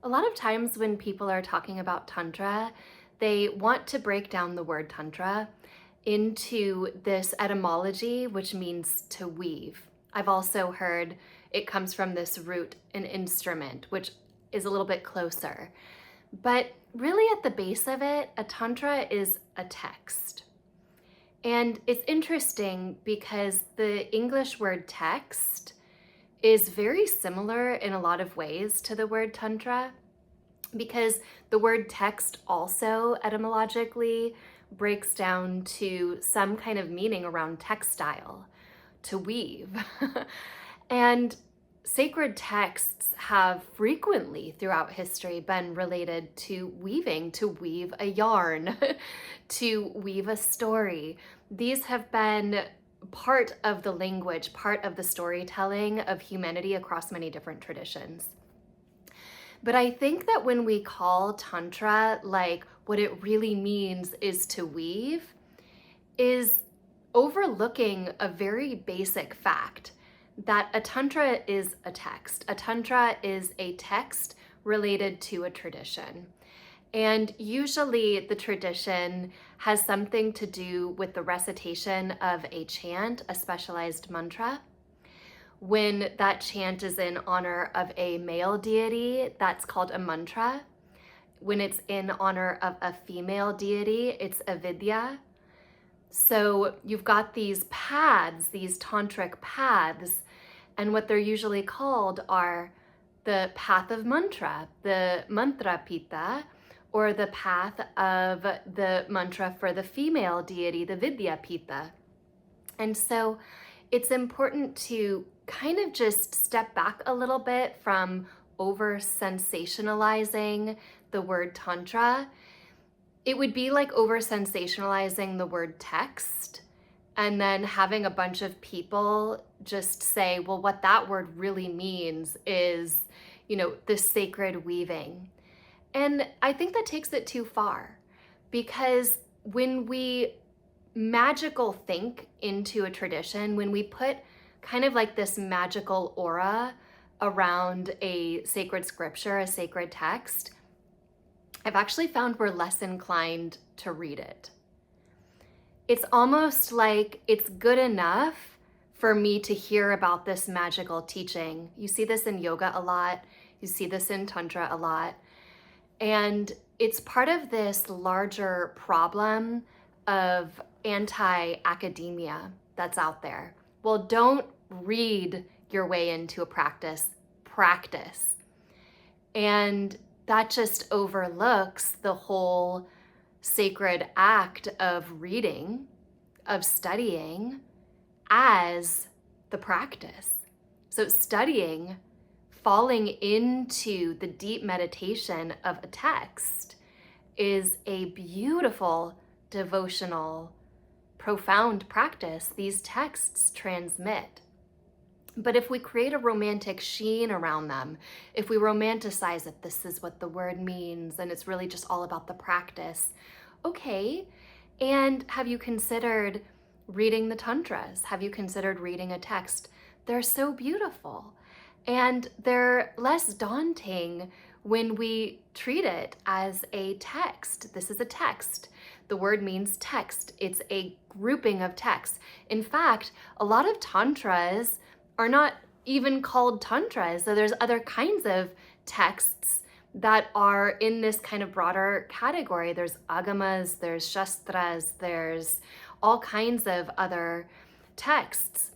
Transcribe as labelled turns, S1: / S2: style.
S1: A lot of times when people are talking about Tantra, they want to break down the word Tantra into this etymology, which means to weave. I've also heard it comes from this root, an instrument, which is a little bit closer. But really, at the base of it, a Tantra is a text. And it's interesting because the English word text is very similar in a lot of ways to the word Tantra, because the word text also etymologically breaks down to some kind of meaning around textile, to weave. And sacred texts have frequently throughout history been related to weaving, to weave a yarn, to weave a story. These have been part of the language, part of the storytelling of humanity across many different traditions. But I think that when we call Tantra, like what it really means is to weave, is overlooking a very basic fact that a Tantra is a text. A Tantra is a text related to a tradition. And usually the tradition has something to do with the recitation of a chant, a specialized mantra. When that chant is in honor of a male deity, that's called a mantra. When it's in honor of a female deity, it's a vidya. So you've got these paths, these tantric paths, and what they're usually called are the path of mantra, the mantra pita, or the path of the mantra for the female deity, the vidya pita. And so it's important to kind of just step back a little bit from over sensationalizing the word Tantra. It would be like over sensationalizing the word text and then having a bunch of people just say, well, what that word really means is, the sacred weaving. And I think that takes it too far, because when we magical think into a tradition, when we put kind of like this magical aura around a sacred scripture, a sacred text, I've actually found we're less inclined to read it. It's almost like it's good enough for me to hear about this magical teaching. You see this in yoga a lot. You see this in Tantra a lot. And it's part of this larger problem of anti-academia that's out there. Well, don't read your way into a practice. Practice. And that just overlooks the whole sacred act of reading, of studying as the practice. So studying, falling into the deep meditation of a text is a beautiful, devotional, profound practice these texts transmit. But if we create a romantic sheen around them, if we romanticize it, this is what the word means, and it's really just all about the practice. Okay, and have you considered reading the Tantras? Have you considered reading a text? They're so beautiful, and they're less daunting when we treat it as a text. This is a text. The word means text. It's a grouping of texts. In fact, a lot of Tantras are not even called Tantras. So there's other kinds of texts that are in this kind of broader category. There's agamas, there's shastras, there's all kinds of other texts.